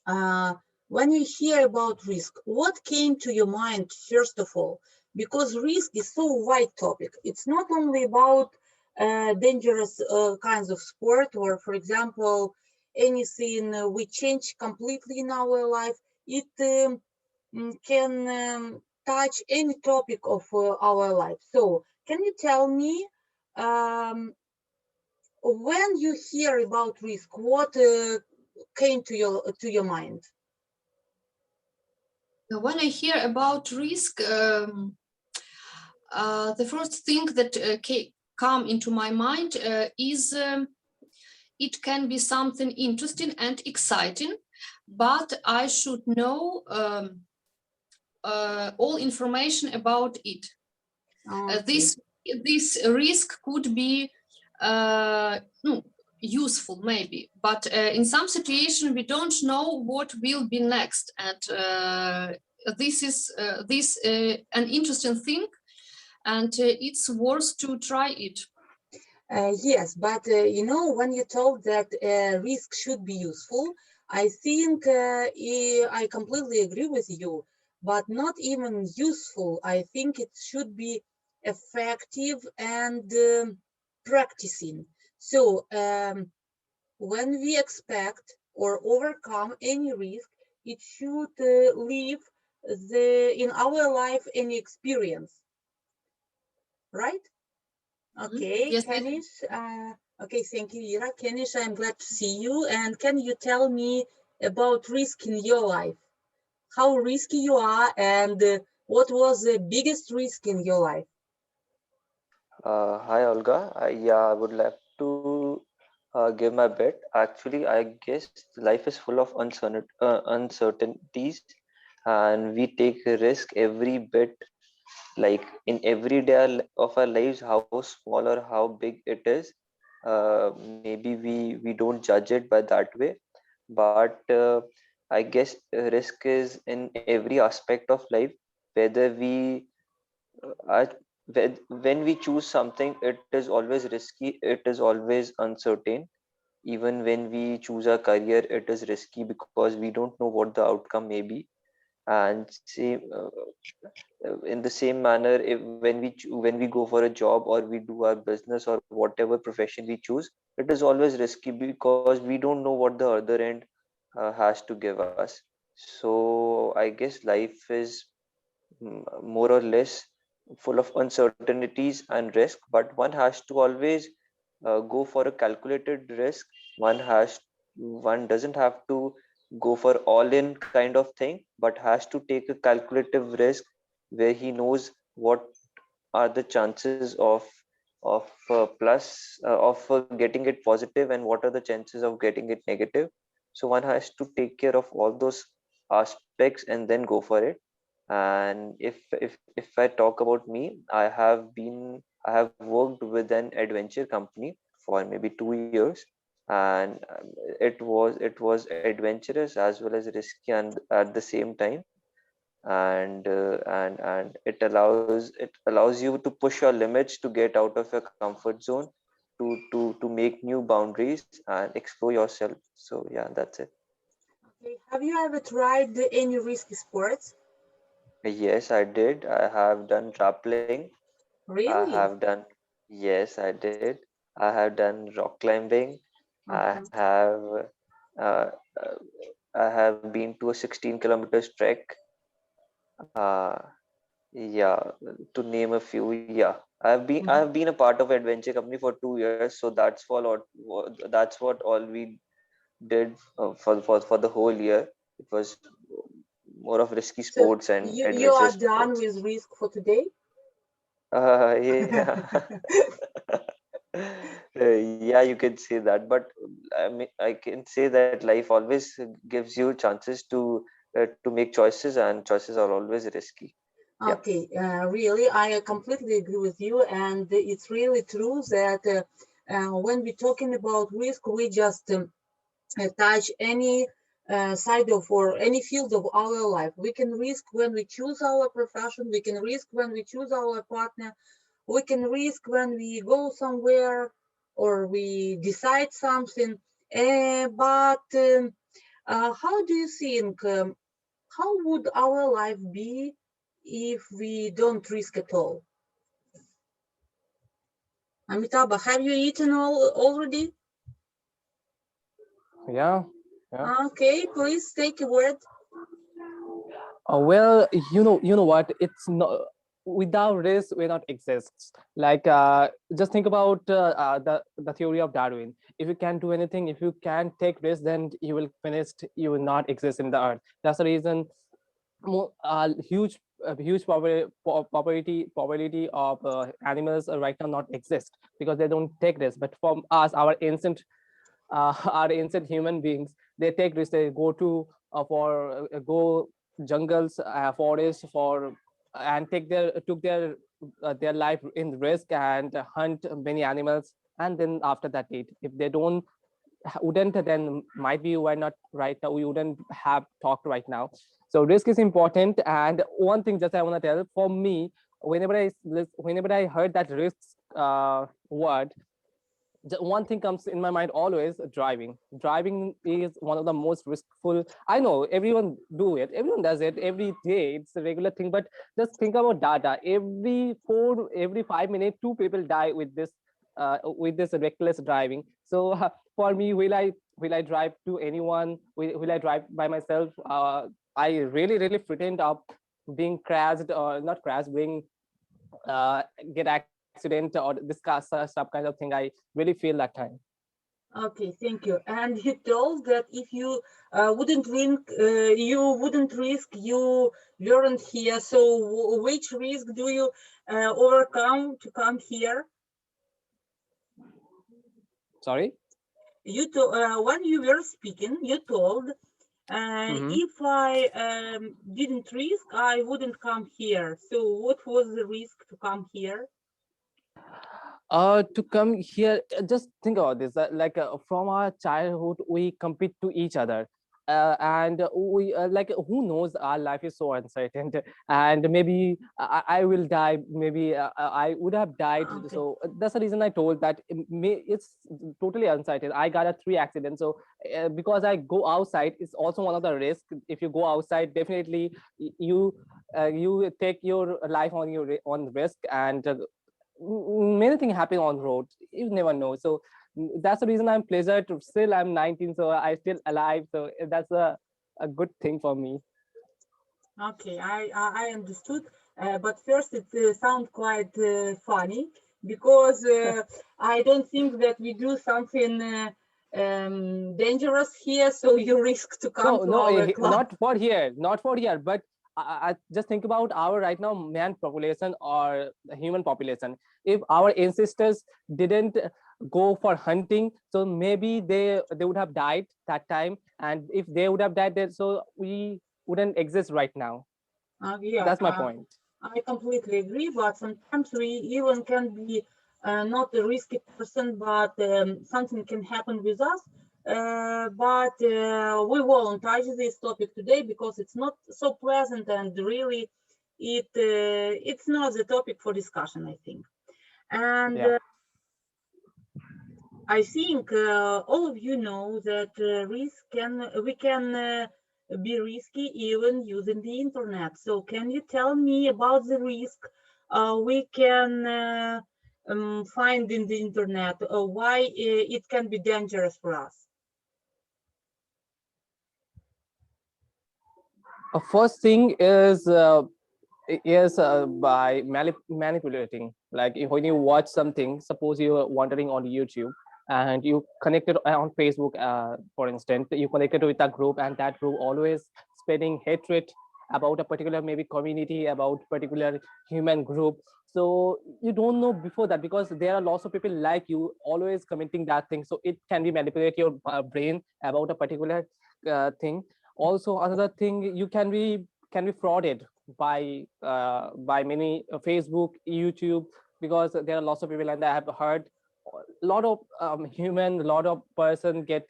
When you hear about risk, what came to your mind first of all? Because risk is so wide topic. It's not only about dangerous kinds of sport, or for example, anything we change completely in our life. It can touch any topic of our life. So, can you tell me, um, when you hear about risk, what came to your mind? When I hear about risk, the first thing that come into my mind is it can be something interesting and exciting, but I should know all information about it. Okay. This risk could be no, useful maybe, but in some situation we don't know what will be next, and this is an interesting thing, and it's worth to try it. Yes, but when you told that risk should be useful, I think I completely agree with you, but not even useful. I think it should be effective and practicing. So, when we expect or overcome any risk, it should leave in our life any experience, right? Okay, Yes, Kanish. Okay, thank you, Ira. Kanish, I'm glad to see you. And can you tell me about risk in your life? How risky you are, and what was the biggest risk in your life? Hi Olga. Yeah, I would like to give my bit. Actually, I guess life is full of uncertainties, and we take a risk every bit, like in every day of our lives, how small or how big it is. Maybe we don't judge it by that way, but I guess risk is in every aspect of life, whether we I, when we choose something, it is always risky, it is always uncertain. Even when we choose a career, it is risky because we don't know what the outcome may be. And in the same manner, if when we go for a job or we do our business or whatever profession we choose, it is always risky because we don't know what the other end has to give us. So I guess life is more or less full of uncertainties and risk, but one has to always go for a calculated risk. One doesn't have to go for all in kind of thing, but has to take a calculative risk where he knows what are the chances of plus of getting it positive, and what are the chances of getting it negative. So one has to take care of all those aspects and then go for it. And if I talk about me, I have worked with an adventure company for maybe 2 years, and it was adventurous as well as risky and at the same time. And it allows you to push your limits, to get out of your comfort zone, to make new boundaries and explore yourself. So yeah, that's it. Okay. Have you ever tried any risky sports? Yes, I did. I have done rappelling. I Really? have done, yes, I did. I have done rock climbing. I Uh-huh. have, uh, uh, I have been to a 16 kilometers trek. Uh, yeah, to name a few. Yeah, I have been a part of adventure company for 2 years, so that's what all we did for the whole year. It was more of risky So sports and you adventure are done sports. with risk for today? Yeah. Yeah, you can say that, but I mean, I can say that life always gives you chances to make choices, and choices are always risky. Yeah. Okay, really, I completely agree with you, and it's really true that when we're talking about risk, we just touch any side of or any field of our life. We can risk when we choose our profession, we can risk when we choose our partner, we can risk when we go somewhere or we decide something. But How do you think, how would our life be if we don't risk at all? Amitabh, have you eaten all already? Yeah, yeah. Okay, please take a word. Well, you know what? It's not without risk, we not exists. Like, just think about the theory of Darwin. If you can't do anything, if you can't take risk, then you will finish. You will not exist in the earth. That's the reason. Huge probability of animals right now not exist because they don't take risk. But from us, our ancient are ancient human beings. They take risks. They go to go jungles, forests for and took their life in risk and hunt many animals. And then after that, if they don't wouldn't, then might be why not right now. We wouldn't have talked right now. So risk is important. And one thing just I want to tell for me, whenever I heard that risk word, one thing comes in my mind always: driving is one of the most riskful. I know everyone does it every day, it's a regular thing, but just think about data. Every 5 minutes, two people die with this reckless driving. So for me, will I drive to anyone? Will I drive by myself? I really pretend of being crashed or not crashed, being uh, get accident or discuss some kind of thing. I really feel that time. Okay, thank you. And you told that if you wouldn't risk, you weren't here. So which risk do you overcome to come here? Sorry. When you were speaking, you told, Mm-hmm. if I didn't risk, I wouldn't come here. So what was the risk to come here? To come here, just think about this. Like from our childhood, we compete to each other. And we like, who knows, our life is so uncertain, and maybe I will die, maybe I would have died. Okay. So that's the reason I told that it's totally uncertain. I got a three accidents. So because I go outside, it's also one of the risks. If you go outside, definitely you take your life on on risk. And many things happen on road, you never know. So that's the reason I'm pleasure to still I'm 19, so I still alive. So that's a good thing for me. Okay, I understood. But first, it sounds quite funny because I don't think that we do something dangerous here. So you risk to come No, to no, our club. not for here, but I just think about our right now man population or the human population. If our ancestors didn't go for hunting, so maybe they would have died that time. And if they would have died, then so we wouldn't exist right now. Yeah, That's my point. I completely agree. But sometimes we even can be not a risky person, but something can happen with us. But we won't touch this topic today because it's not so pleasant, and really, it's not the topic for discussion, I think. And Yeah. I think all of you know that we can be risky even using the internet. So can you tell me about the risk we can find in the internet? Why it can be dangerous for us? First thing is by manipulating. Like when you watch something, suppose you're wandering on YouTube and you connected on Facebook, for instance, you connected with a group, and that group always spreading hatred about a particular maybe community, about particular human group. So you don't know before that, because there are lots of people like you always commenting that thing, so it can be manipulate your brain about a particular thing. Also, another thing, you can be frauded by many Facebook, YouTube, because there are lots of people, and I have heard a lot of a lot of person get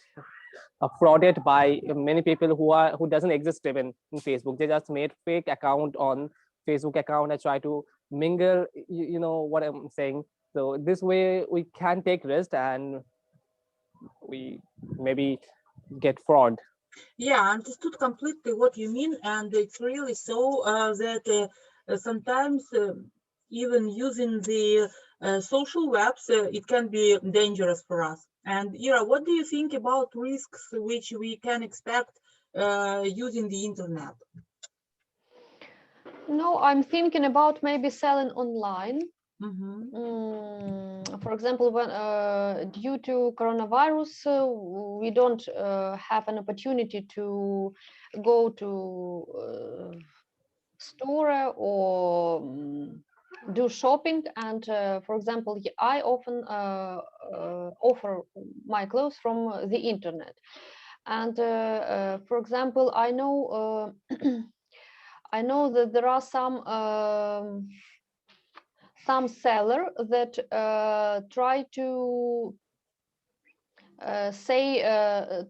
frauded by many people who doesn't exist even in Facebook. They just made fake account on Facebook account and try to mingle. You know what I'm saying. So this way we can take risk, and we maybe get fraud. Yeah, I understood completely what you mean, and it's really so that sometimes even using the social webs, it can be dangerous for us. And Ira, what do you think about risks which we can expect using the internet? No, I'm thinking about maybe selling online. Mm-hmm. For example, when due to coronavirus, we don't have an opportunity to go to store or do shopping. And for example, I often offer my clothes from the internet. And for example, I know I know that there are some seller that try to say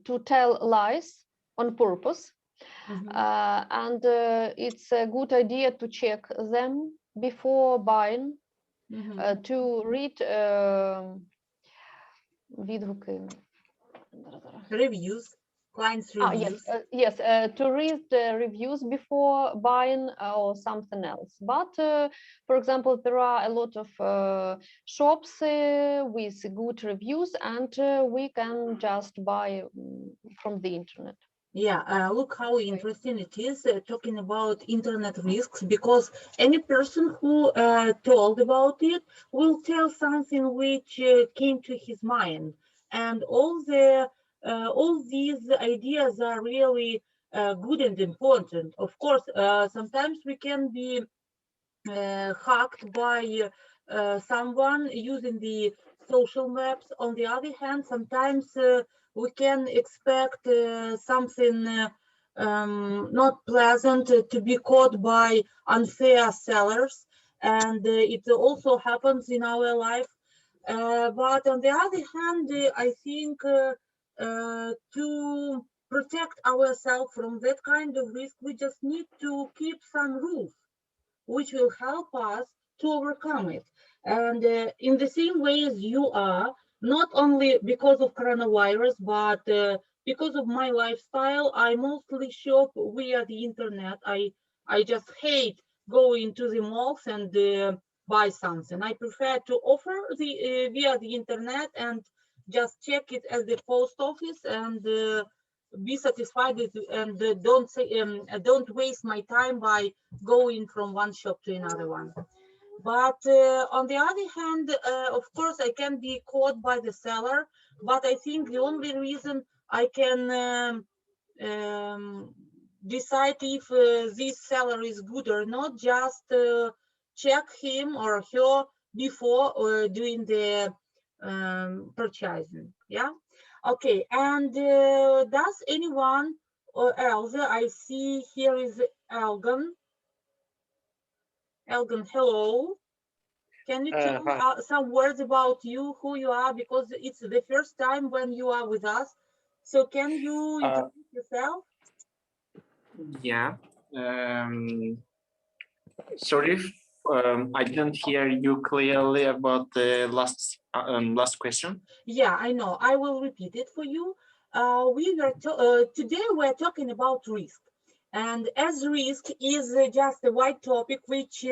to tell lies on purpose, and it's a good idea to check them before buying, to read відгуки. Reviews, clients' reviews. Yes, to read the reviews before buying or something else. But for example, there are a lot of shops with good reviews, and we can just buy from the internet. Yeah, look how interesting it is talking about internet risks, because any person who told about it will tell something which came to his mind, and all these ideas are really good and important. Of course, sometimes we can be hacked by someone using the social maps. On the other hand, sometimes we can expect something not pleasant to be caught by unfair sellers, and it also happens in our life. But on the other hand, I think to protect ourselves from that kind of risk, we just need to keep some rules which will help us to overcome it. And in the same way as you are, not only because of coronavirus, but because of my lifestyle, I mostly shop via the internet. I just hate going to the malls and buy something. I prefer to offer the via the internet and just check it at the post office and be satisfied with, and don't waste my time by going from one shop to another one. But on the other hand, of course, I can be caught by the seller, but I think the only reason I can decide if this seller is good or not, just check him or her before doing the purchasing. Yeah. Okay. And does anyone or else, I see here is Elgin. Elgin, hello. Can you tell Hi. some words about you, who you are, because it's the first time when you are with us. So can you introduce yourself? Yeah. Sorry if I didn't hear you clearly about the last question. Yeah, I know. I will repeat it for you. Today we're talking about risk, and as risk is just a wide topic which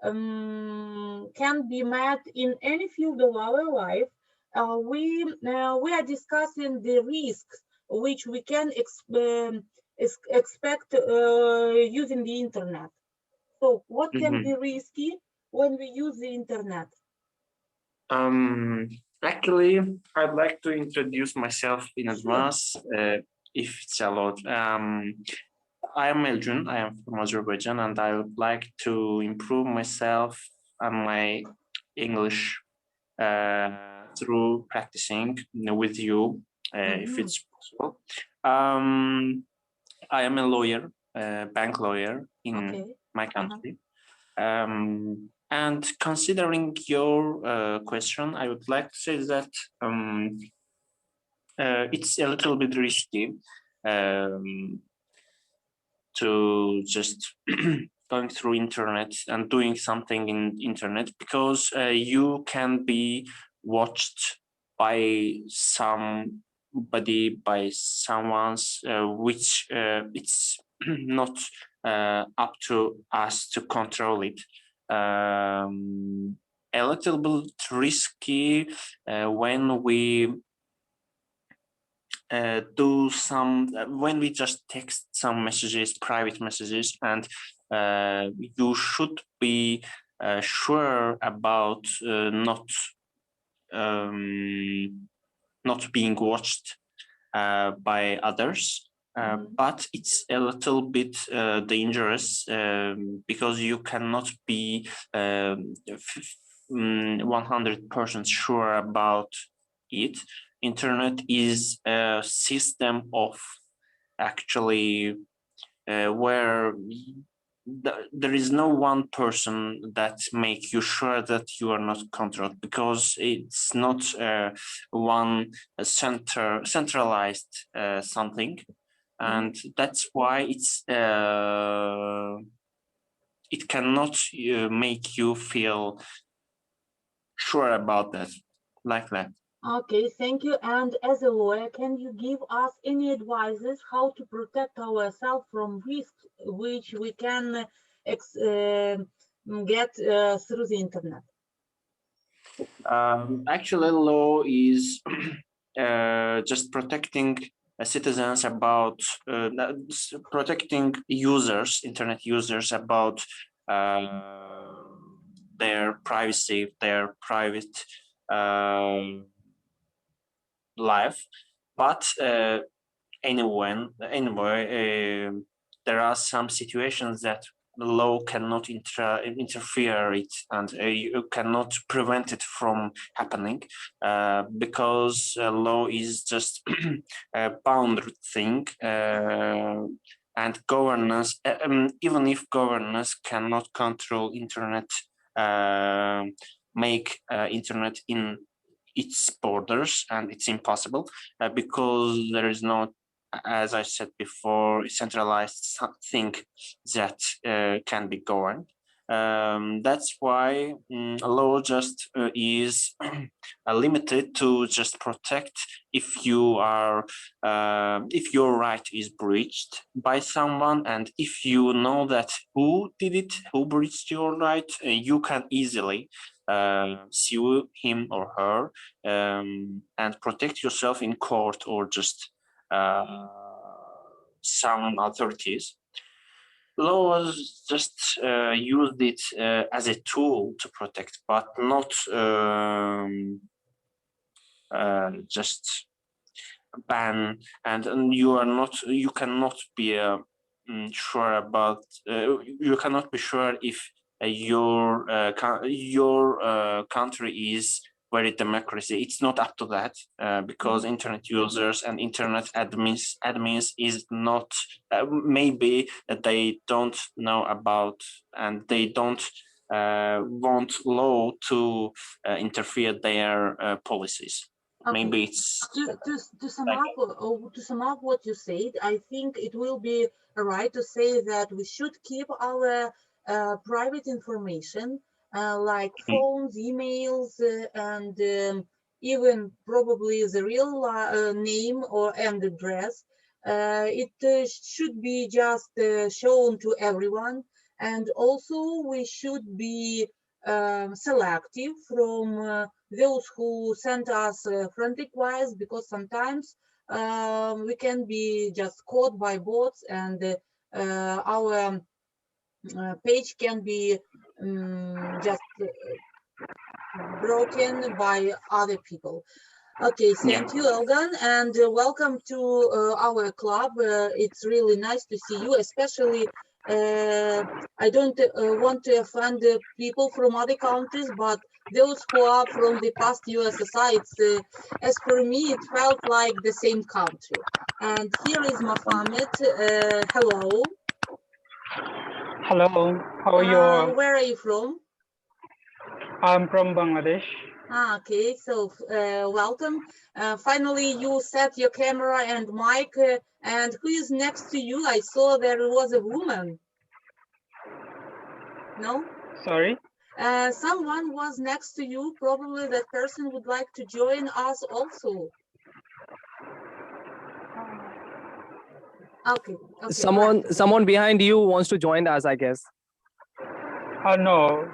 can be met in any field of our life. We are discussing the risks which we can expect using the internet. So, what can be risky when we use the internet? Actually, I'd like to introduce myself in advance, if it's allowed. I am Eljun. I am from Azerbaijan, and I would like to improve myself and my English through practicing with you, if it's possible. I am a lawyer, bank lawyer in my country. And considering your question, I would like to say that it's a little bit risky to just going through internet and doing something in internet, because you can be watched by some body by someone's, which it's not up to us to control it. A little bit risky when we do some, when we just text some messages, private messages, and you should be sure about not being watched by others. But it's a little bit dangerous because you cannot be 100% sure about it. Internet is a system of actually where there is no one person that make you sure that you are not controlled, because it's not one centralized something, and that's why it cannot make you feel sure about that, like that. Okay, thank you. And as a lawyer, can you give us any advices how to protect ourselves from risks which we can get through the internet? Actually, law is just protecting citizens about protecting users, internet users, about their privacy, their private life. But anyway, there are some situations that the law cannot interfere it, and you cannot prevent it from happening because law is just a boundary thing, and governance, even if governance cannot control internet, make internet in its borders, and it's impossible because there is no, as I said before, centralized thing that can be governed. That's why law just is limited to just protect if you are if your right is breached by someone, and if you know that who did it, who breached your right, you can easily sue him or her and protect yourself in court or just some authorities. Laws just used it as a tool to protect, but not just ban. And you cannot be sure about. You cannot be sure if your country is very democracy. It's not up to that because internet users and internet admins is not maybe they don't know about, and they don't want law to interfere their policies. Okay. Maybe it's to sum up what you said. I think it will be right to say that we should keep our private information like phones, emails, and even probably the real name and address. It should be just shown to everyone, and also we should be selective from those who send us friend requests, because sometimes we can be just caught by bots, and our page can be just broken by other people. Okay, thank you, Elgan, and welcome to our club. It's really nice to see you, especially I don't want to offend people from other countries, but those who are from the past USSR, it's, as for me, it felt like the same country. And here is Mohammed. Hello. Hello, how are you? Where are you from? I'm from Bangladesh. Okay, so welcome. Finally, you set your camera and mic, and who is next to you? I saw there was a woman. No? Sorry? Someone was next to you. Probably that person would like to join us also. Okay. Okay. Someone behind you wants to join us, I guess. No.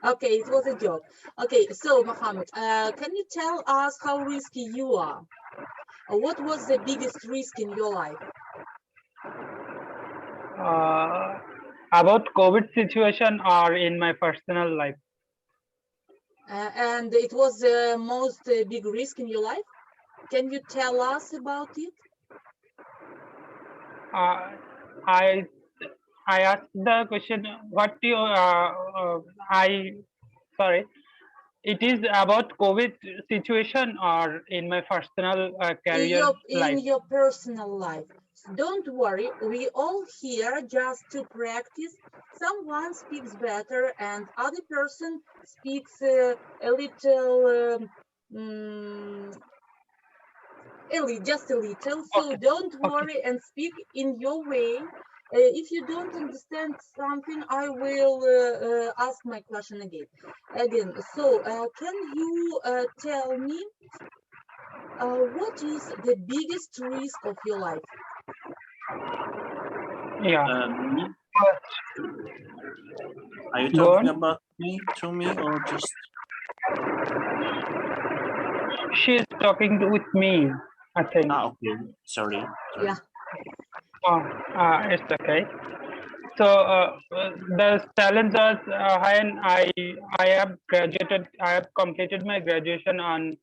Okay, it was a joke. Okay, so Mohammed, can you tell us how risky you are? What was the biggest risk in your life? About COVID situation or in my personal life? And it was the most big risk in your life? Can you tell us about it? I asked the question. What you? Sorry. It is about COVID situation or in my personal career In life. your personal life. Don't worry, we all here just to practice. Someone speaks better and other person speaks a little just a little. So Okay. don't Okay. worry and speak in your way. If you don't understand something, I will ask my question again. So can you tell me what is the biggest risk of your life? Yeah. Me? Are you Go talking on. about me, to me, or just? She's talking with me, I think. Okay. Sorry. Yeah. It's okay. So the challenge was when I have graduated. I have completed my graduation on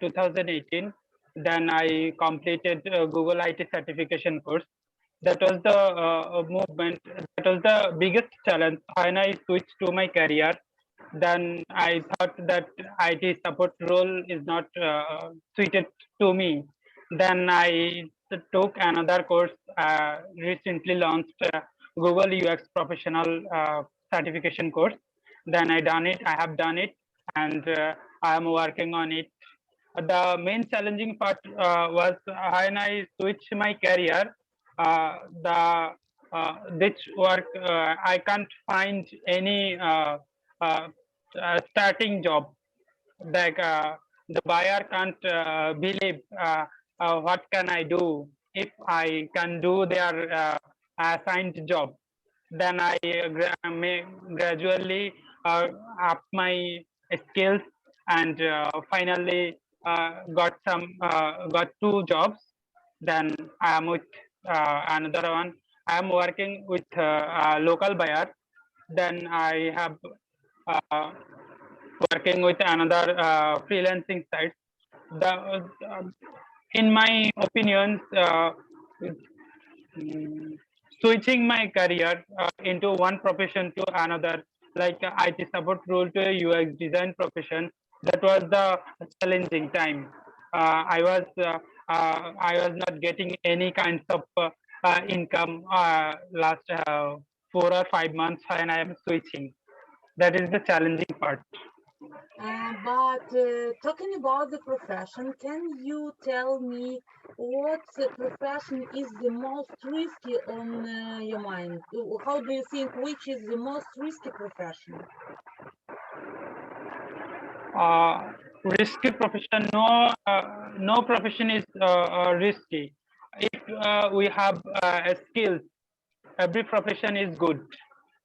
2018. Then I completed Google IT certification course. That was the movement. That was the biggest challenge when I switched to my career. Then I thought that IT support role is not suited to me. Then I took another course, recently launched Google UX professional certification course. Then I have done it, and I am working on it. The main challenging part was when I switched my career. The This work, I can't find any starting job. Like the buyer can't believe what can I do if I can do their assigned job. Then I may gradually up my skills, and finally got two jobs. Then I am with another one. I am working with a local buyer. Then I have uh, working with another freelancing site. The In my opinions, switching my career into one profession to another, like IT support role to a UX design profession, that was the challenging time. I was not getting any kinds of income last 4 or 5 months when I am switching. That is the challenging part. But talking about the profession, can you tell me what profession is the most risky on your mind? How do you think which is the most risky profession? Risky profession, no profession is risky. If we have skills, every profession is good,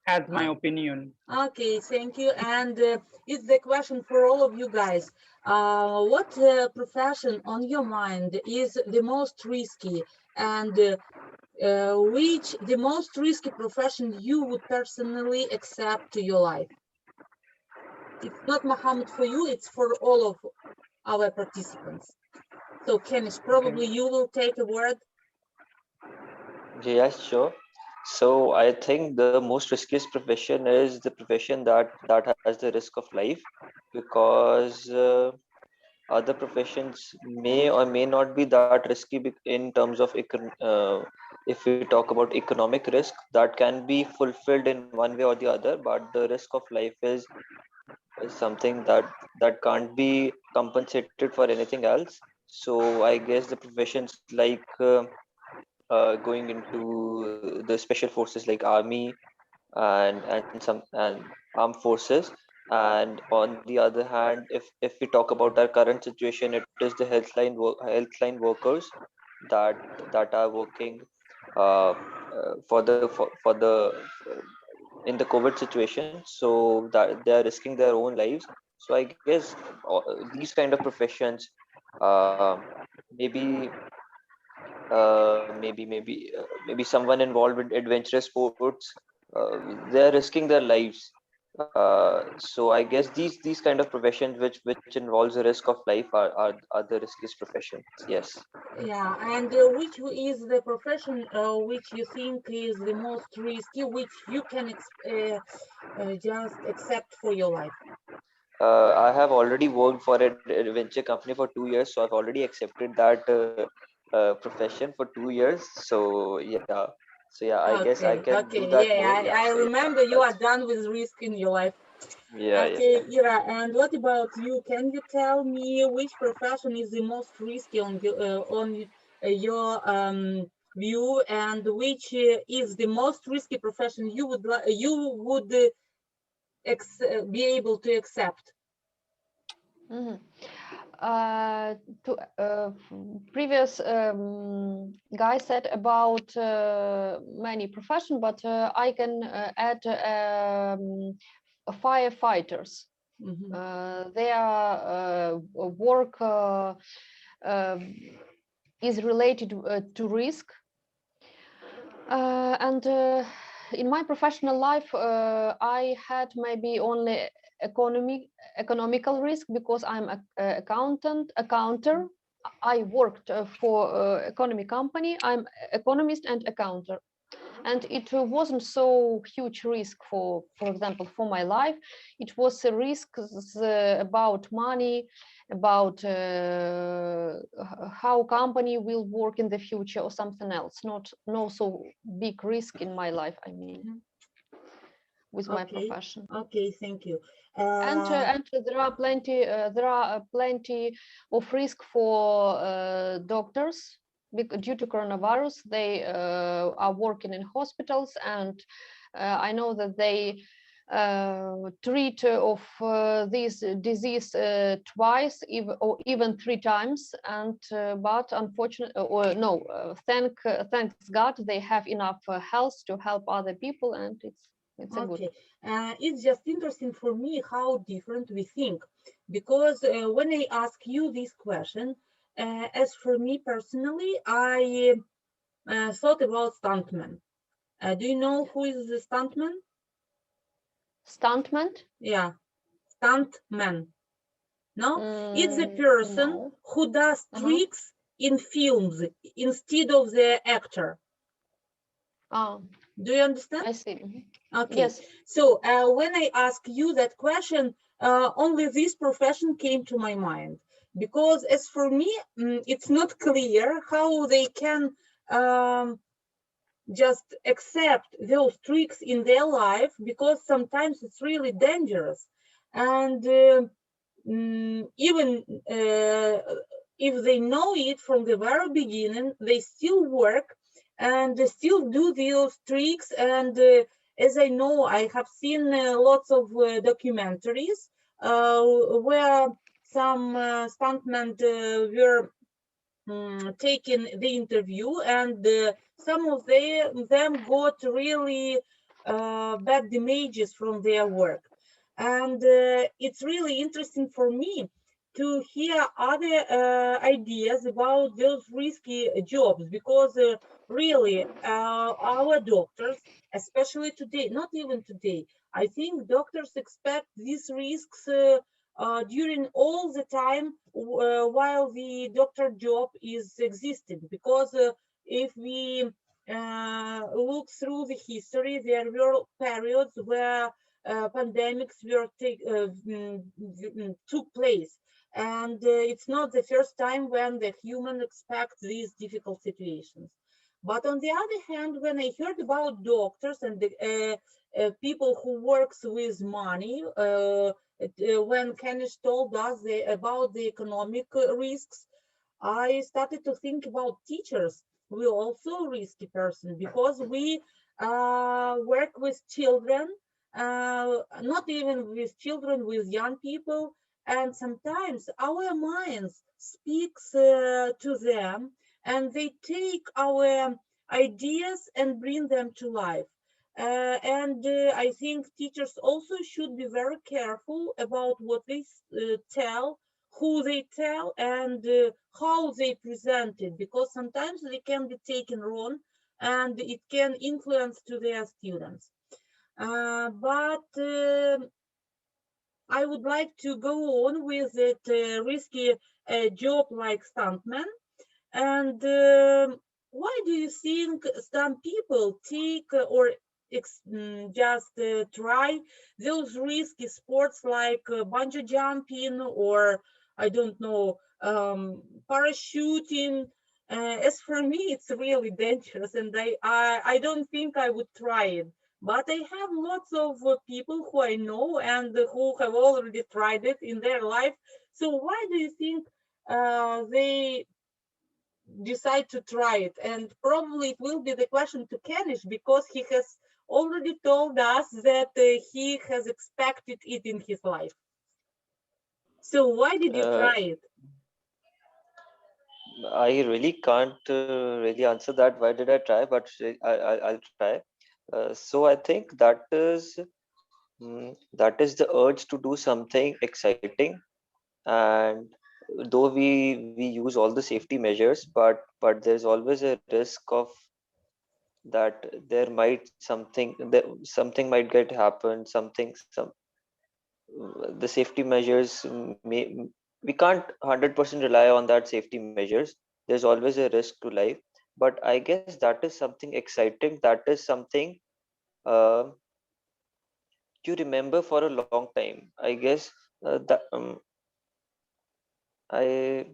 as my opinion. Okay, thank you. And it's the question for all of you guys. What profession on your mind is the most risky, and which the most risky profession you would personally accept to your life? It's not Mohammed for you, it's for all of our participants. So Kenish, probably you will take a word. Yes, sure. So I think the most riskiest profession is the profession that has the risk of life, because other professions may or may not be that risky in terms of if we talk about economic risk, that can be fulfilled in one way or the other, but the risk of life is something that can't be compensated for anything else. So I guess the professions like going into the special forces like army and armed forces. And on the other hand, if we talk about our current situation, it is the healthline workers, that are working for the in the COVID situation, so that they are risking their own lives. So I guess these kind of professions, uh, maybe maybe someone involved with adventurous sports, they are risking their lives. So I guess these kind of professions which involves the risk of life are the riskiest professions. Yes. Yeah, and which is the profession which you think is the most risky, which you can just accept for your life? I have already worked for a venture company for 2 years, so I've already accepted that profession for 2 years. So I guess I Okay, can do okay, that yeah, more. Yeah, I so yeah, remember you are that's done with risk in your life. yeah. Okay, Ira, and what about you? Can you tell me which profession is the most risky your view, and which is the most risky profession you would be able to accept? Mhm. To previous guy said about many profession, but I can add firefighters. Mhm. Their work is related to risk, and in my professional life, I had maybe only economical risk because I'm a accounter. I worked for economy company. I'm economist and accountant, and it wasn't so huge risk for example, for my life. It was a risk about money, about how company will work in the future or something else. Not no so big risk in my life, I mean, Mhm. with my Okay, profession. okay, thank you. And there are plenty of risk for doctors due to coronavirus. They are working in hospitals, and I know that they treat of this disease twice, or even 3 times. And but unfortunately, or no, thanks God, they have enough health to help other people, and it's a good. Okay, it's just interesting for me how different we think, because when I ask you this question, as for me personally, I thought about stuntman. Do you know who is the stuntman? Stuntman? Yeah, stuntman. No, it's a person No. who does Uh-huh. tricks in films instead of the actor. Ah, Do you understand? I see. Mhm. Okay, Yes. so when I ask you that question, only this profession came to my mind, because as for me, it's not clear how they can just accept those tricks in their life, because sometimes it's really dangerous. And even if they know it from the very beginning, they still work and they still do those tricks. And as I know, I have seen lots of documentaries where some stuntmen were taking the interview, and some of them got really bad damages from their work. And it's really interesting for me to hear other ideas about those risky jobs, because really our doctors, especially today, not even today, I think doctors expect these risks during all the time while the doctor job is existing, because if we look through the history, there were periods where pandemics took place, and it's not the first time when the human expects these difficult situations. But on the other hand, when I heard about doctors and the people who works with money, when Kenish told us about the economic risks, I started to think about teachers. We're also a risky person, because we work with children, not even with children, with young people, and sometimes our minds speaks to them, and they take our ideas and bring them to life. I think teachers also should be very careful about what they tell, who they tell, and how they present it, because sometimes they can be taken wrong and it can influence to their students. But I would like to go on with that risky job like stuntman. And why do you think some people take or just try those risky sports like bungee jumping, or I don't know, parachuting? As for me, it's really dangerous, and I don't think I would try it. But I have lots of people who I know and who have already tried it in their life. So why do you think they decide to try it? And probably it will be the question to Kenish, because he has already told us that he has expected it in his life. So why did you try it? I really can't really answer that. Why did I try? But I'll try. So I think that is the urge to do something exciting, and though we use all the safety measures, but there's always a risk of that there might something might get happen, the safety measures we can't 100% rely on that safety measures. There's always a risk to life, but I guess that is something exciting, that is something uh, you remember for a long time, I guess. That I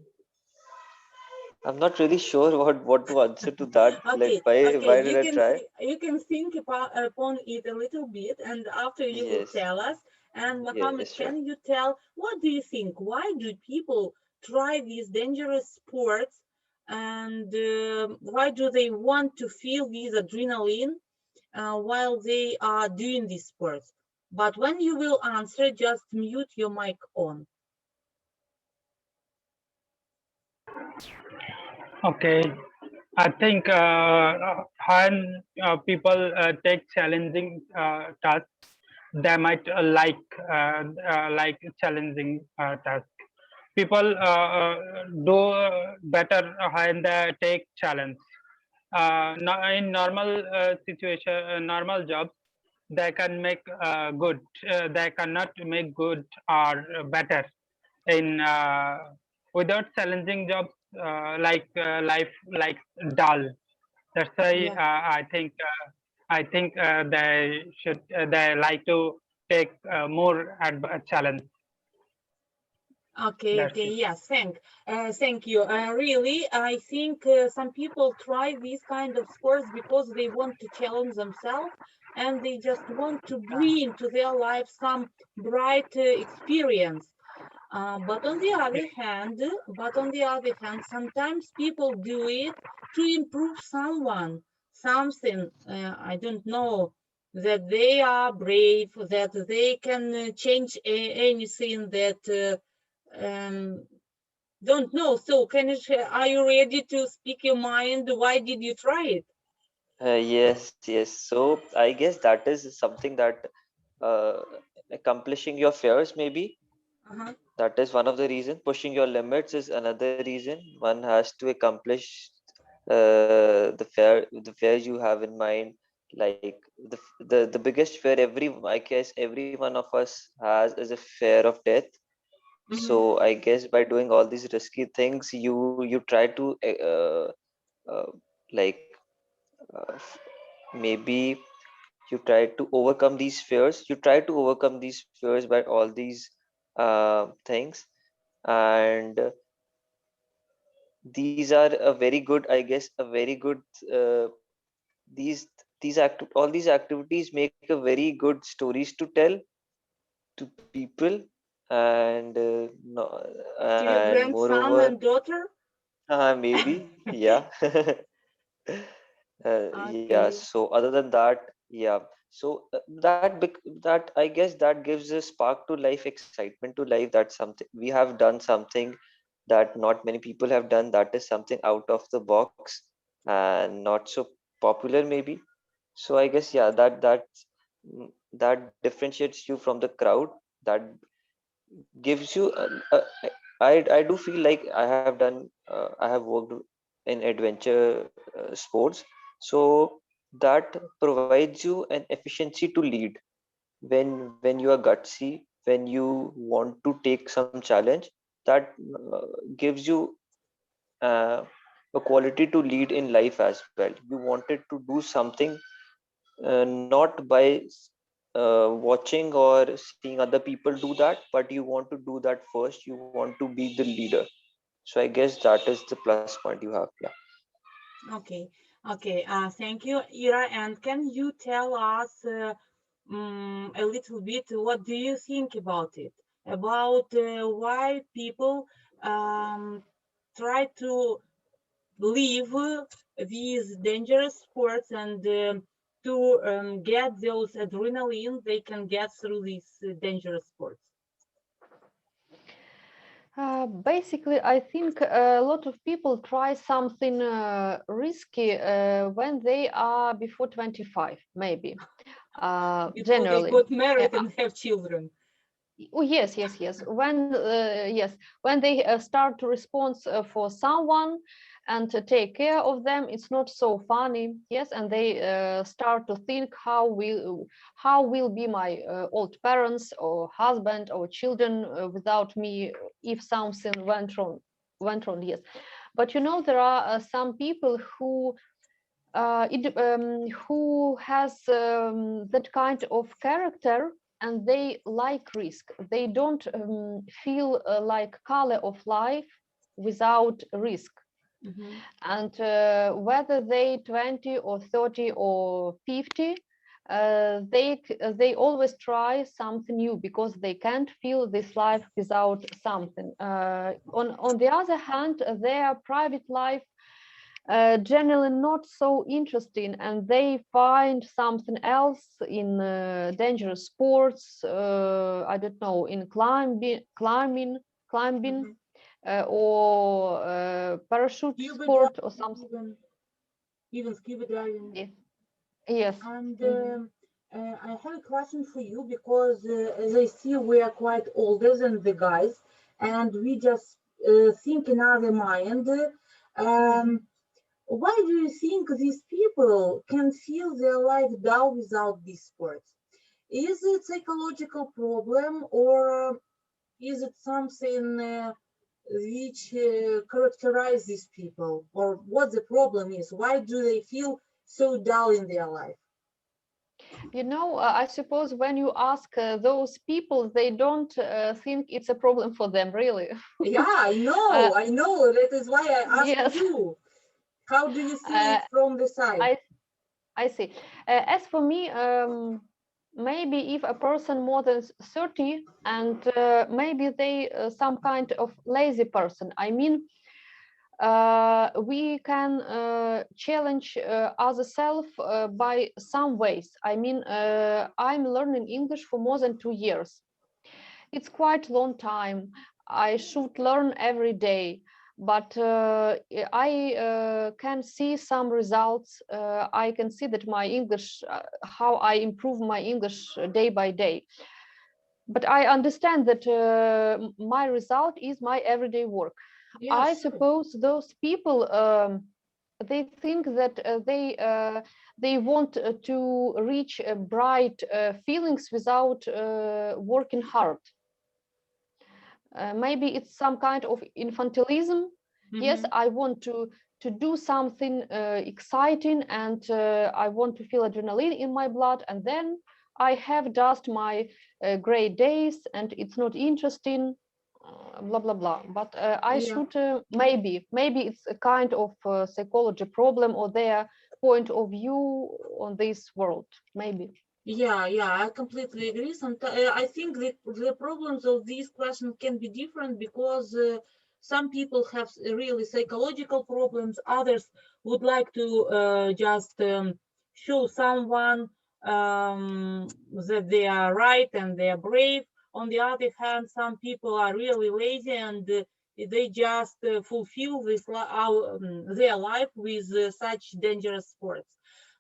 I'm not really sure what to answer to that. Like Okay, why okay, did I try? you can think upon it a little bit, and after you will Yes, tell us. And yes, Mohammed, sure. can you tell, what do you think? Why do people try these dangerous sports, and why do they want to feel this adrenaline while they are doing these sports? But when you will answer, just mute your mic on. Okay, I think when people take challenging tasks, they might like challenging tasks. People do better when they take challenge. In normal situation, normal jobs, they can make good. They cannot make good or better in without challenging jobs. Life like dull. That's why Yeah. I think they like to take more challenge. Okay, That's okay, it. yes, thank you. Really, I think some people try these kind of sports because they want to challenge themselves, and they just want to bring to their life some bright experience. But on the other hand, sometimes people do it to improve something. I don't know, that they are brave, that they can change anything, that don't know. So, are you ready to speak your mind? Why did you try it? Yes. So I guess that is something that uh, accomplishing your fears, maybe Uh-huh. that is one of the reasons. Pushing your limits is another reason. One has to accomplish the fears you have in mind. Like the biggest fear I guess every one of us has is a fear of death. Mm-hmm. So I guess by doing all these risky things, you try to uh, like f- maybe you try to overcome these fears. You try to overcome these fears by all these things, and these are a very good, I guess, a very good uh, these all these activities make a very good stories to tell to people, and no, To your and grandson moreover, and daughter? maybe, yeah. Yeah, Okay. so other than that, yeah, so that I guess that gives a spark to life, excitement to life, that something we have done something that not many people have done, that is something out of the box and not so popular maybe. So I guess, yeah, that differentiates you from the crowd. That gives you I do feel like I have worked in adventure sports, so that provides you an efficiency to lead when you are gutsy, when you want to take some challenge. That gives you uh, a quality to lead in life as well. You wanted to do something, not by watching or seeing other people do that, but you want to do that first. You want to be the leader. So I guess that is the plus point you have. Yeah. Okay, okay. Thank you, Ira. And can you tell us a little bit what do you think about it? About why people um, try to leave these dangerous sports and to get those adrenaline they can get through these dangerous sports? Basically, I think a lot of people try something risky when they are before 25, maybe. Before they Generally. got married and have children. Oh, yes, yes, yes. When they start to respond for someone and to take care of them, it's not so funny. Yes, and they start to think how will be my old parents or husband or children without me if something went wrong. Yes, but you know there are some people who has that kind of character and they like risk. They don't feel like color of life without risk. Mhm. And whether they 20 or 30 or 50, they always try something new because they can't feel this life without something. On the other hand, their private life generally not so interesting, and they find something else in dangerous sports. I don't know, in climbing, Mhm. or parachute Scuba sport or diving, something. even scuba diving. Yes. Yes. And Mhm. I have a question for you because, as I see, we are quite older than the guys, and we just think in our mind. Um, why do you think these people can feel their life dull without these sports? Is it psychological problem, or is it something which characterize these people, or what the problem is? Why do they feel so dull in their life? You know, I suppose when you ask those people, they don't think it's a problem for them, really. Yeah, uh, I know. That is why I ask yes. you. How do you see uh, it from the side? I see. As for me, maybe if a person more than 30 and maybe they some kind of lazy person. I mean, we can challenge ourselves by some ways. I mean, I'm learning English for more than 2 years. It's quite long time. I should learn every day, but I can see some results. I can see that my English, how I improve my English day by day. But I understand that my result is my everyday work. Yeah, I sure. suppose those people they think that they want to reach bright feelings without working hard. Maybe it's some kind of infantilism. Yes, Mm-hmm. I want to do something exciting, and I want to feel adrenaline in my blood, and then I have just my great days and it's not interesting, blah blah blah. But I Yeah. should maybe it's a kind of psychology problem or their point of view on this world, maybe. Yeah, I completely agree. Sometimes I think that the problems of these questions can be different because some people have really psychological problems. Others would like to just show someone that they are right and they are brave. On the other hand, some people are really lazy and they just fulfill this their life with such dangerous sports.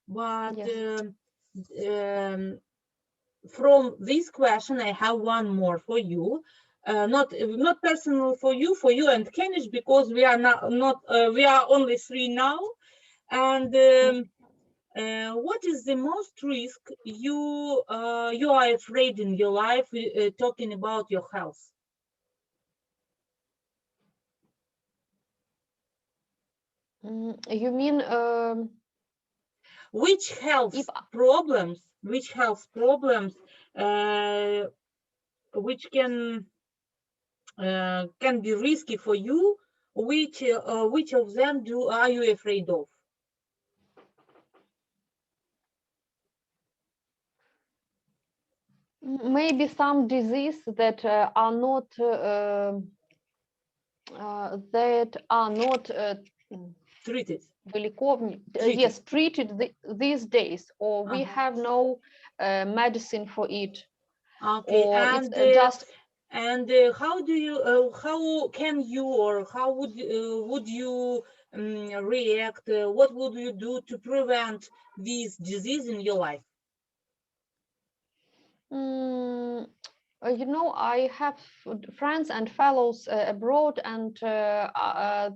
But Yes. From this question, I have one more for you. Not personal for you and Kenish, because we are not we are only three now. And what is the most risk you are afraid in your life, talking about your health? You mean Which health if problems? Which health problems? Which can be risky for you? Which of them are you afraid of? maybe some disease that are not Treated. yes, treated these days, or we Uh-huh. have no medicine for it, Okay, or and it's just how do you how can you, or how would you react? What would you do to prevent this disease in your life? you know, I have friends and fellows abroad, and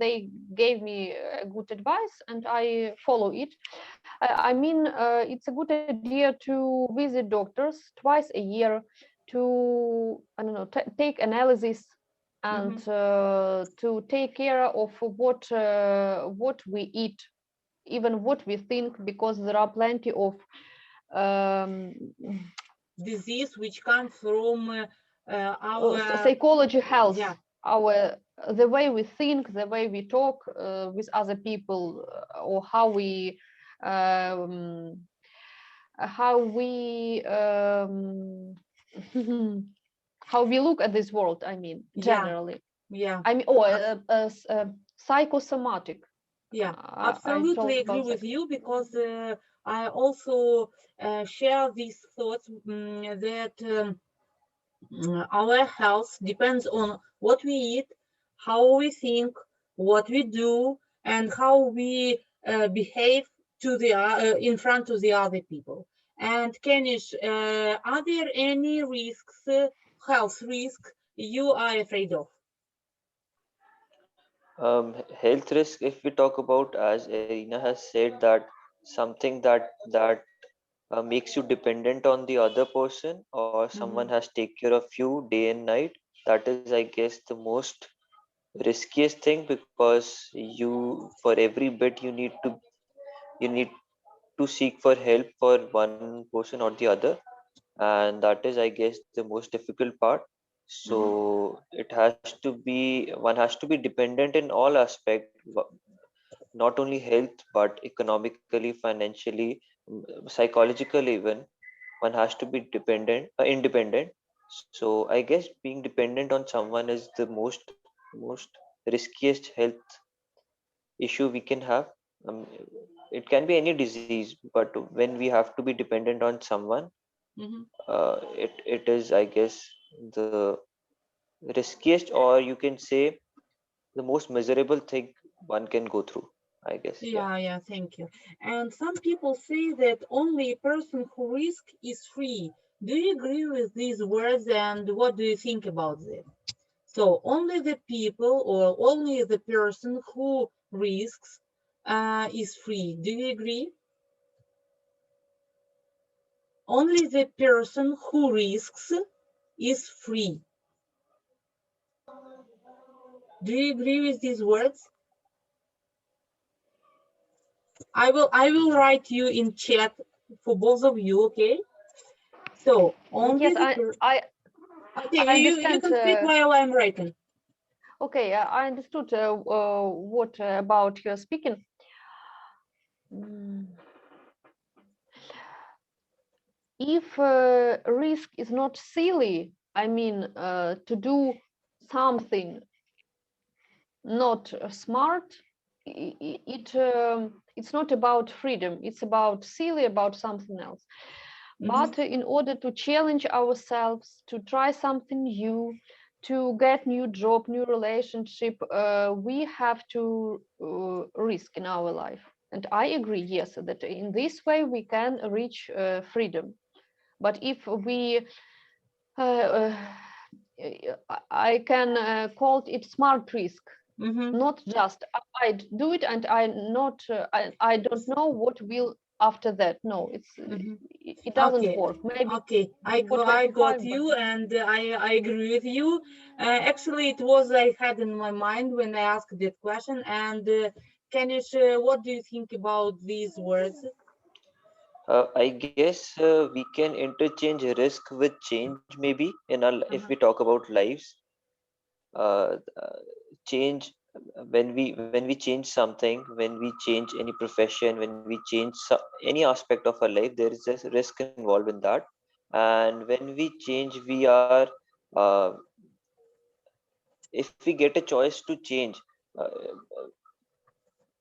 they gave me good advice, and I follow it. I mean, it's a good idea to visit doctors twice a year to, I don't know, take analysis and to take care of what we eat, even what we think, because there are plenty of um, Disease which come from our psychology, health, yeah. our the way we think, the way we talk with other people, or um, how we how we look at this world. I mean, generally. Yeah. I mean, or psychosomatic. Yeah, I absolutely talk agree about with you, because I also share these thoughts, that our health depends on what we eat, how we think, what we do, and how we behave to the in front of the other people. And Kenish, are there any risks, health risks you are afraid of? Health risk, if we talk about, as Irina has said, that something that makes you dependent on the other person, or someone has take care of you day and night. That is, I guess, the most riskiest thing, because you, for every bit, you need to seek for help for one person or the other, and that is, I guess, the most difficult part. So it has to be, one has to be dependent in all aspect, not only health but economically, financially, psychologically even. One has to be independent. So I guess being dependent on someone is the most riskiest health issue we can have. um, it can be any disease, but when we have to be dependent on someone, it is, I guess, the riskiest, or you can say the most miserable thing one can go through, I guess. Yeah. Yeah, thank you. And some people say that only a person who risks is free. Do you agree with these words, and what do you think about this? So only the people, or only the person who risks is free. Do you agree? Only the person who risks is free. Do you agree with these words? I will write you in chat for both of you, okay? So only yes, the okay, I you understand. can speak while I'm writing. Okay, I understood what about your speaking. If risk is not silly, I mean, to do something not smart, it's not about freedom. It's about silly, about something else. But in order to challenge ourselves, to try something new, to get new job, new relationship, we have to risk in our life. And I agree, yes, that in this way we can reach freedom. But if we, I can call it smart risk, not just I do it and I not, I don't know what will after that. No, it doesn't Okay. work. Maybe Okay, I for got 25, but you, and I agree with you. Actually, it was I had in my mind when I asked that question. And Kanish, what do you think about these words? I guess we can interchange risk with change, maybe if we talk about lives. Change, when we change something, when we change any profession, when we change any aspect of our life, there is a risk involved in that. And when we change, we are uh, if we get a choice to change,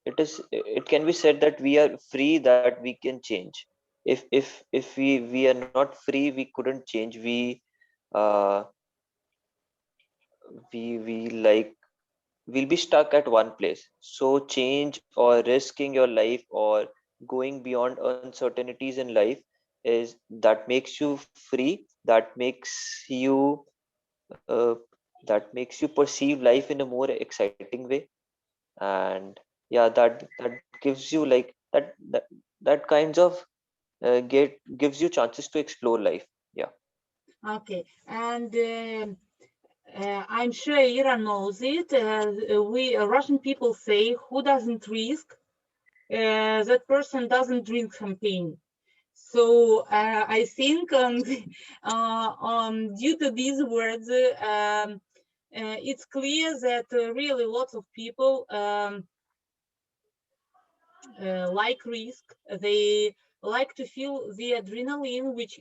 it can be said that we are free, that we can change. If we are not free, we couldn't change. Uh we like we'll be stuck at one place. So change or risking your life or going beyond uncertainties in life is that makes you free, uh, that makes you perceive life in a more exciting way. And yeah, that gives you like that kinds of get gives you chances to explore life. Yeah. Okay, and I'm sure Ira knows it. We Russian people say, "Who doesn't risk, that person doesn't drink champagne." So I think due to these words, it's clear that really lots of people like risk. They like to feel the adrenaline which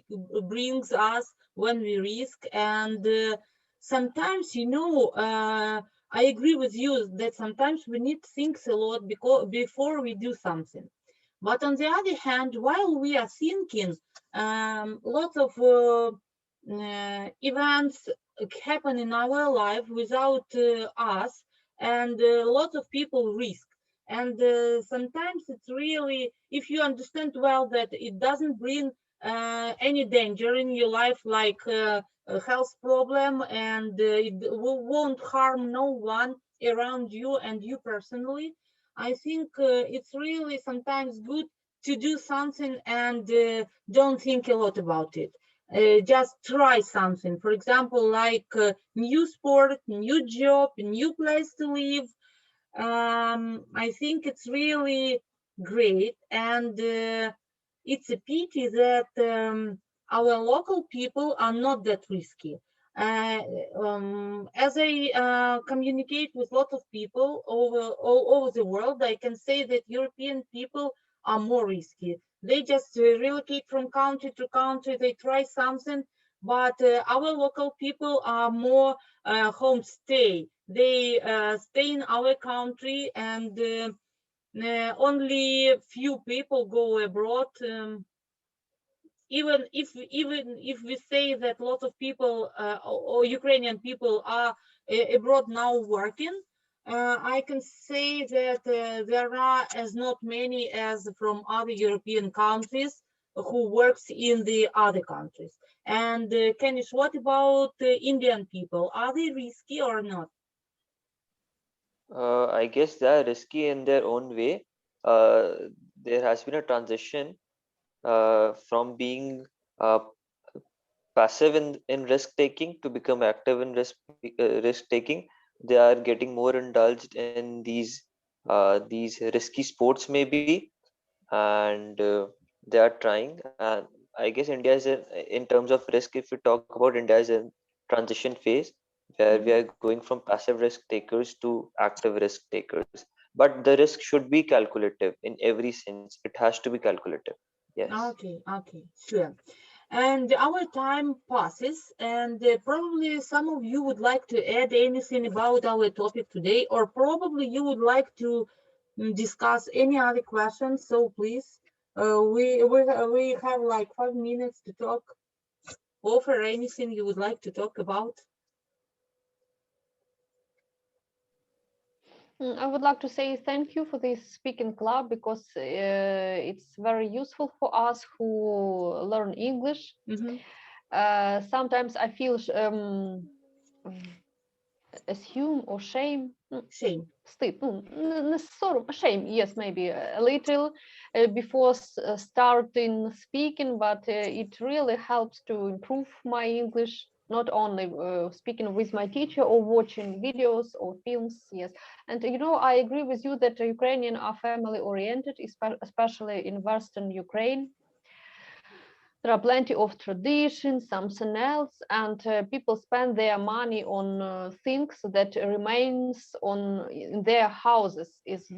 brings us when we risk. And sometimes, I agree with you that sometimes we need to think a lot before we do something. But on the other hand, while we are thinking, lots of events happen in our life without us, and lots of people risk. And sometimes it's really, if you understand well that it doesn't bring any danger in your life, like a health problem, and it won't harm no one around you and you personally, I think it's really sometimes good to do something and don't think a lot about it. Just try something. For example, like new sport, new job, new place to live. I think it's really great, and it's a pity that our local people are not that risky. As I communicate with lots of people all over the world, I can say that European people are more risky. They just relocate from country to country, they try something, but our local people are more homestay. They stay in our country, and only few people go abroad. Even if we say that lots of people or Ukrainian people are abroad now working, I can say that there are as not many as from other European countries who works in the other countries. And Kanish, what about Indian people? Are they risky or not? I guess they are risky in their own way. Uh, there has been a transition from being passive in risk taking to become active in risk taking. They are getting more indulged in these risky sports maybe, and they are trying. And I guess India is in terms of risk. If we talk about India, is in transition phase where we are going from passive risk takers to active risk takers. But the risk should be calculative in every sense. It has to be calculative. Yes. Okay, sure. And our time passes, and probably some of you would like to add anything about our topic today, or probably you would like to discuss any other questions. So please, we have like 5 minutes to talk. Offer anything you would like to talk about. I would like to say thank you for this speaking club because it's very useful for us who learn English. Mhm. Sometimes I feel assume or shame. Shame. Стыд, не сором, shame, yes, maybe a little before starting speaking, but it really helps to improve my English, not only speaking with my teacher or watching videos or films, yes. And you know, I agree with you that Ukrainians are family oriented, especially in Western Ukraine. There are plenty of traditions, something else, and people spend their money on things that remains on in their houses. Is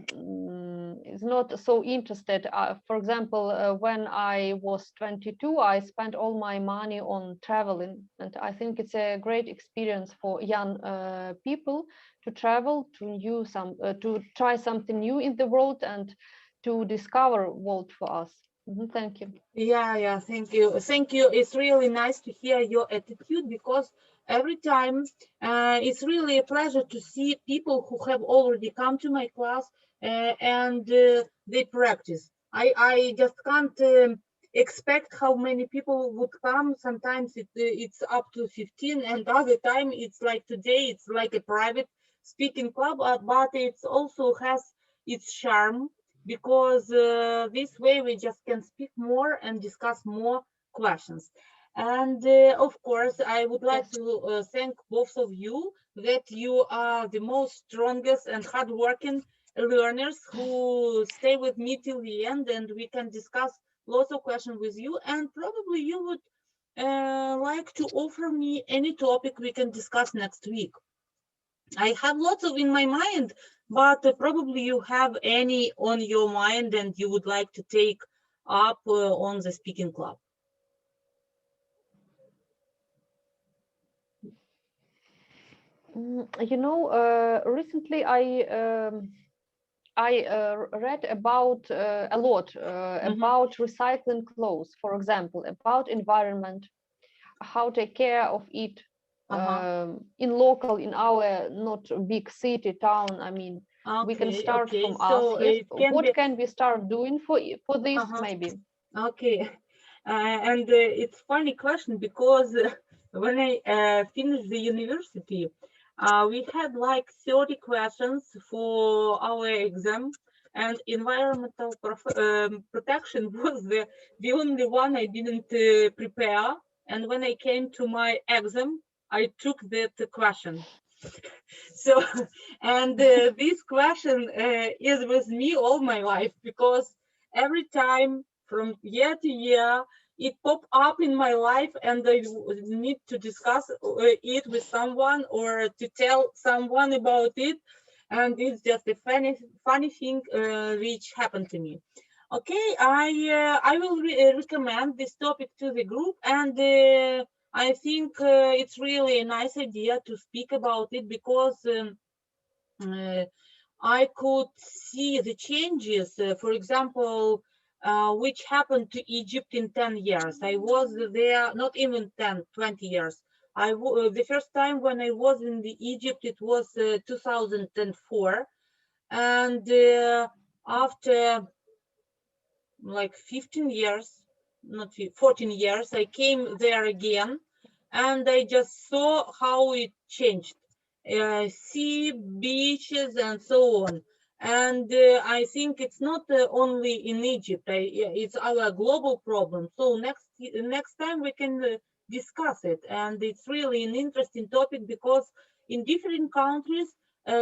not so interested. For example, when I was 22, I spent all my money on traveling, and I think it's a great experience for young people to travel, to try something new in the world and to discover world for us. Thank you. Yeah, thank you. Thank you. It's really nice to hear your attitude because every time it's really a pleasure to see people who have already come to my class and they practice. I just can't expect how many people would come. Sometimes it's up to 15, and other time it's like today, it's like a private speaking club, but it also has its charm because this way we just can speak more and discuss more questions. And of course, I would like Yes. to thank both of you that you are the most strongest and hardworking learners who stay with me till the end, and we can discuss lots of questions with you. And probably you would like to offer me any topic we can discuss next week. I have lots of in my mind, but probably you have any on your mind and you would like to take up on the speaking club. You know, recently I read about a lot about recycling clothes, for example, about environment, how take care of it in local, in our not big city town. I mean, we can start Okay. from us. So Yes, it can what be can we start doing for this maybe? okay. And it's funny question because when I finished the university, we had like 30 questions for our exam, and environmental protection was the only one I didn't prepare. And when I came to my exam, I took that question. So, and this question is with me all my life because every time from year to year, it pop up in my life and I need to discuss it with someone or to tell someone about it. And it's just a funny thing which happened to me. Okay, I will recommend this topic to the group, and I think it's really a nice idea to speak about it because I could see the changes, for example, which happened to Egypt in 10 years. I was there, not even 10, 20 years. The first time when I was in the Egypt, it was 2004. And after like 15 years, not 14 years, I came there again and I just saw how it changed. Sea, beaches, and so on. And I think it's not only in Egypt, it's our global problem. So next time we can discuss it. And it's really an interesting topic because in different countries,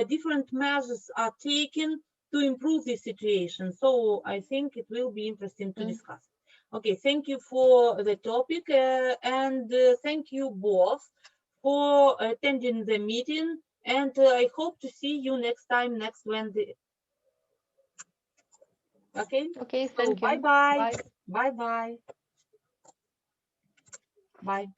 different measures are taken to improve the situation. So I think it will be interesting to discuss. Okay, thank you for the topic and thank you both for attending the meeting, and I hope to see you next time, next Wednesday. Okay? Okay, So thank you. bye-bye. Bye. Bye-bye. Bye.